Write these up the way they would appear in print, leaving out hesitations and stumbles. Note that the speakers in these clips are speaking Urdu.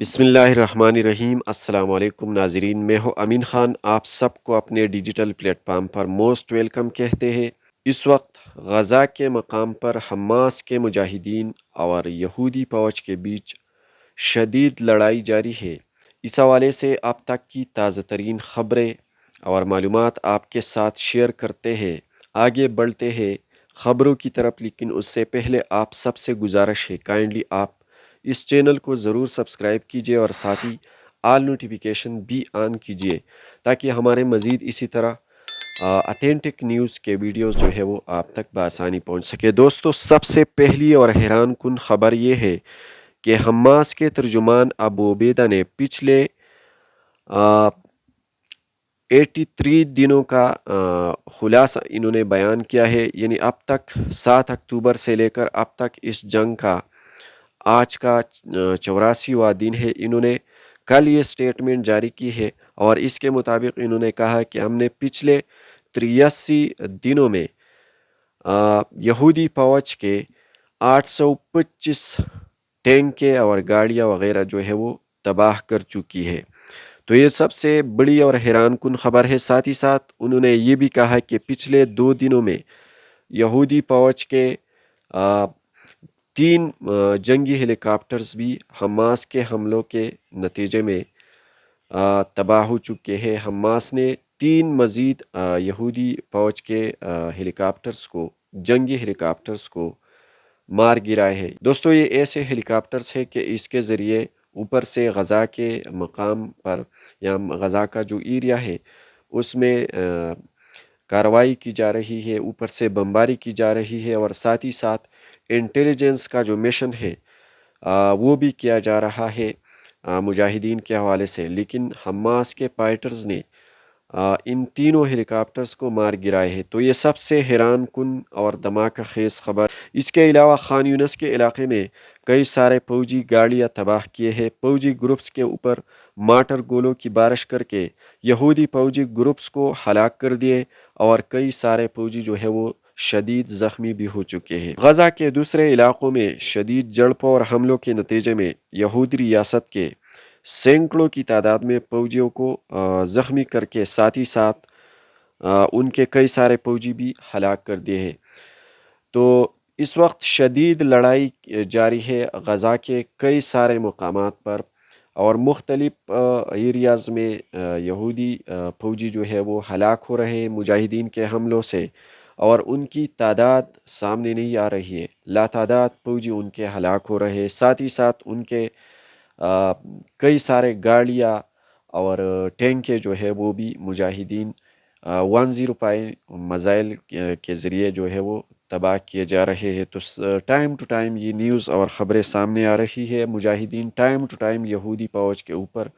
بسم اللہ الرحمن الرحیم۔ السلام علیکم ناظرین، میں ہوں امین خان، آپ سب کو اپنے ڈیجیٹل پلیٹ فارم پر موسٹ ویلکم کہتے ہیں۔ اس وقت غزہ کے مقام پر حماس کے مجاہدین اور یہودی فوج کے بیچ شدید لڑائی جاری ہے۔ اس حوالے سے اب تک کی تازہ ترین خبریں اور معلومات آپ کے ساتھ شیئر کرتے ہیں۔ آگے بڑھتے ہیں خبروں کی طرف، لیکن اس سے پہلے آپ سب سے گزارش ہے کائنڈلی آپ اس چینل کو ضرور سبسکرائب کیجیے اور ساتھ ہی آل نوٹیفیکیشن بھی آن کیجیے تاکہ ہمارے مزید اسی طرح اتھینٹک نیوز کے ویڈیوز جو ہے وہ آپ تک بآسانی پہنچ سکے۔ دوستو، سب سے پہلی اور حیران کن خبر یہ ہے کہ حماس کے ترجمان ابو عبیدہ نے پچھلے 83 دنوں کا خلاصہ انہوں نے بیان کیا ہے، یعنی اب تک 7 اکتوبر سے لے کر اب تک اس جنگ کا آج کا 84واں دن ہے۔ انہوں نے کل یہ سٹیٹمنٹ جاری کی ہے اور اس کے مطابق انہوں نے کہا کہ ہم نے پچھلے 83 دنوں میں یہودی فوج کے 825 ٹینکیں اور گاڑیاں وغیرہ جو ہے وہ تباہ کر چکی ہے۔ تو یہ سب سے بڑی اور حیران کن خبر ہے۔ ساتھ ہی ساتھ انہوں نے یہ بھی کہا کہ پچھلے 2 دنوں میں یہودی فوج کے 3 جنگی ہیلی کاپٹرز بھی حماس کے حملوں کے نتیجے میں تباہ ہو چکے ہیں۔ حماس نے 3 مزید یہودی فوج کے ہیلی کاپٹرز کو، جنگی ہیلی کاپٹرز کو مار گرائے ہے۔ دوستو، یہ ایسے ہیلی کاپٹرز ہے کہ اس کے ذریعے اوپر سے غزہ کے مقام پر یا غزہ کا جو ایریا ہے اس میں کارروائی کی جا رہی ہے، اوپر سے بمباری کی جا رہی ہے، اور ساتھ ہی ساتھ انٹیلیجنس کا جو مشن ہے وہ بھی کیا جا رہا ہے مجاہدین کے حوالے سے۔ لیکن حماس کے فائٹرز نے ان تینوں ہیلی کاپٹرز کو مار گرائے ہیں۔ تو یہ سب سے حیران کن اور دھماکہ خیز خبر۔ اس کے علاوہ خان یونس کے علاقے میں کئی سارے فوجی گاڑیاں تباہ کیے ہیں۔ فوجی گروپس کے اوپر مارٹر گولوں کی بارش کر کے یہودی فوجی گروپس کو ہلاک کر دیے اور کئی سارے فوجی جو ہے وہ شدید زخمی بھی ہو چکے ہیں۔ غزہ کے دوسرے علاقوں میں شدید جھڑپوں اور حملوں کے نتیجے میں یہودی ریاست کے سینکڑوں کی تعداد میں فوجیوں کو زخمی کر کے ساتھ ہی ساتھ ان کے کئی سارے فوجی بھی ہلاک کر دیے ہیں۔ تو اس وقت شدید لڑائی جاری ہے غزہ کے کئی سارے مقامات پر، اور مختلف ایریاز میں یہودی فوجی جو ہے وہ ہلاک ہو رہے ہیں مجاہدین کے حملوں سے، اور ان کی تعداد سامنے نہیں آ رہی ہے۔ لاتعداد فوجی ان کے ہلاک ہو رہے ہیں، ساتھ ہی ساتھ ان کے کئی سارے گاڑیاں اور ٹینکیں جو ہے وہ بھی مجاہدین 105 میزائل کے ذریعے جو ہے وہ تباہ کیے جا رہے ہیں۔ تو ٹائم ٹو ٹائم یہ نیوز اور خبریں سامنے آ رہی ہے۔ مجاہدین ٹائم ٹو ٹائم یہودی فوج کے اوپر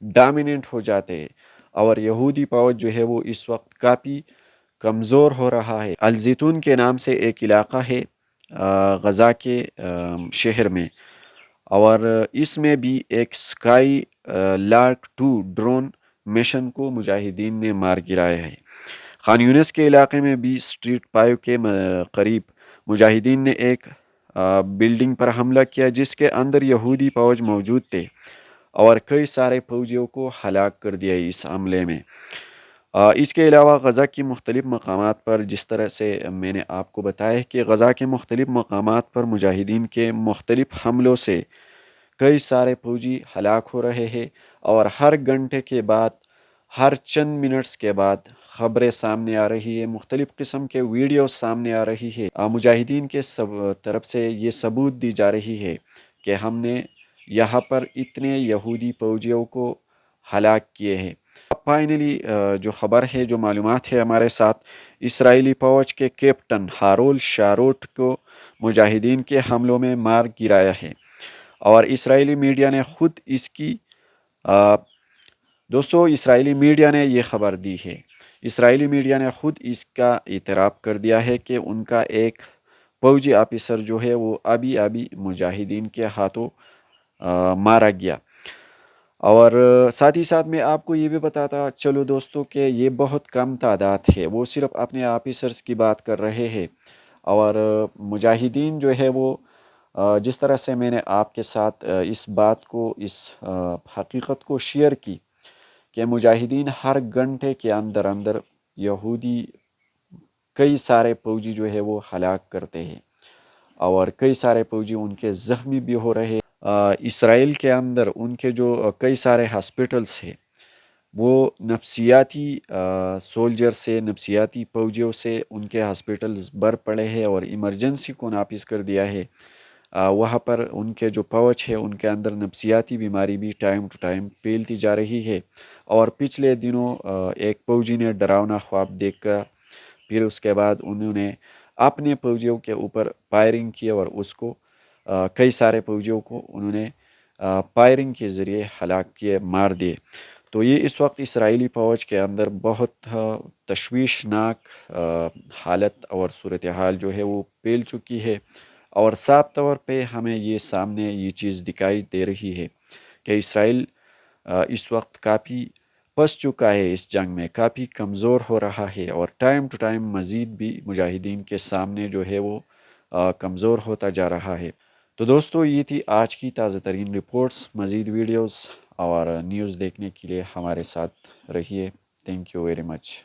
ڈومیننٹ ہو جاتے ہیں، اور یہودی فوج جو ہے وہ اس وقت کافی کمزور ہو رہا ہے۔ الزیتون کے نام سے ایک علاقہ ہے غزہ کے شہر میں، اور اس میں بھی ایک سکائی لارک 2 ڈرون مشن کو مجاہدین نے مار گرایا ہے۔ خان یونس کے علاقے میں بھی اسٹریٹ 5 کے قریب مجاہدین نے ایک بلڈنگ پر حملہ کیا جس کے اندر یہودی فوج موجود تھے، اور کئی سارے فوجیوں کو ہلاک کر دیا اس حملے میں۔ اس کے علاوہ غزہ کی مختلف مقامات پر، جس طرح سے میں نے آپ کو بتایا کہ غزہ کے مختلف مقامات پر مجاہدین کے مختلف حملوں سے کئی سارے فوجی ہلاک ہو رہے ہیں، اور ہر گھنٹے کے بعد، ہر چند منٹس کے بعد خبریں سامنے آ رہی ہے، مختلف قسم کے ویڈیوز سامنے آ رہی ہے۔ مجاہدین کے طرف سے یہ ثبوت دی جا رہی ہے کہ ہم نے یہاں پر اتنے یہودی فوجیوں کو ہلاک کیے ہیں۔ فائنلی جو خبر ہے، جو معلومات ہے ہمارے ساتھ، اسرائیلی فوج کے کیپٹن ہارون شاروٹ کو مجاہدین کے حملوں میں مار گرایا ہے، اور اسرائیلی میڈیا نے خود اس کی دوستو اسرائیلی میڈیا نے یہ خبر دی ہے۔ اسرائیلی میڈیا نے خود اس کا اعتراف کر دیا ہے کہ ان کا ایک فوجی آفیسر جو ہے وہ ابھی مجاہدین کے ہاتھوں مارا گیا۔ اور ساتھ ہی ساتھ میں آپ کو یہ بھی بتاتا چلو دوستو کہ یہ بہت کم تعداد ہے، وہ صرف اپنے آفیسرز کی بات کر رہے ہیں، اور مجاہدین جو ہے وہ جس طرح سے میں نے آپ کے ساتھ اس بات کو، اس حقیقت کو شیئر کی کہ مجاہدین ہر گھنٹے کے اندر اندر یہودی کئی سارے فوجی جو ہے وہ ہلاک کرتے ہیں، اور کئی سارے فوجی ان کے زخمی بھی ہو رہے۔ اسرائیل کے اندر ان کے جو کئی سارے ہاسپٹلس ہیں وہ نفسیاتی سولجر سے، نفسیاتی فوجیوں سے ان کے ہاسپٹلز بھر پڑے ہیں، اور ایمرجنسی کو نافذ کر دیا ہے۔ وہاں پر ان کے جو فوج ہے ان کے اندر نفسیاتی بیماری بھی ٹائم ٹو ٹائم پھیلتی جا رہی ہے۔ اور پچھلے دنوں ایک فوجی نے ڈراؤنا خواب دیکھ کر پھر اس کے بعد انہوں نے اپنے فوجیوں کے اوپر فائرنگ کی، اور اس کو کئی سارے فوجیوں کو انہوں نے فائرنگ کے ذریعے ہلاک کیے، مار دیے۔ تو یہ اس وقت اسرائیلی فوج کے اندر بہت تشویشناک حالت اور صورتحال جو ہے وہ پھیل چکی ہے، اور صاف طور پہ ہمیں یہ سامنے یہ چیز دکھائی دے رہی ہے کہ اسرائیل اس وقت کافی پس چکا ہے، اس جنگ میں کافی کمزور ہو رہا ہے، اور ٹائم ٹو ٹائم مزید بھی مجاہدین کے سامنے جو ہے وہ کمزور ہوتا جا رہا ہے۔ تو دوستو، یہ تھی آج کی تازہ ترین رپورٹس۔ مزید ویڈیوز اور نیوز دیکھنے کے لیے ہمارے ساتھ رہیے۔ Thank you very much.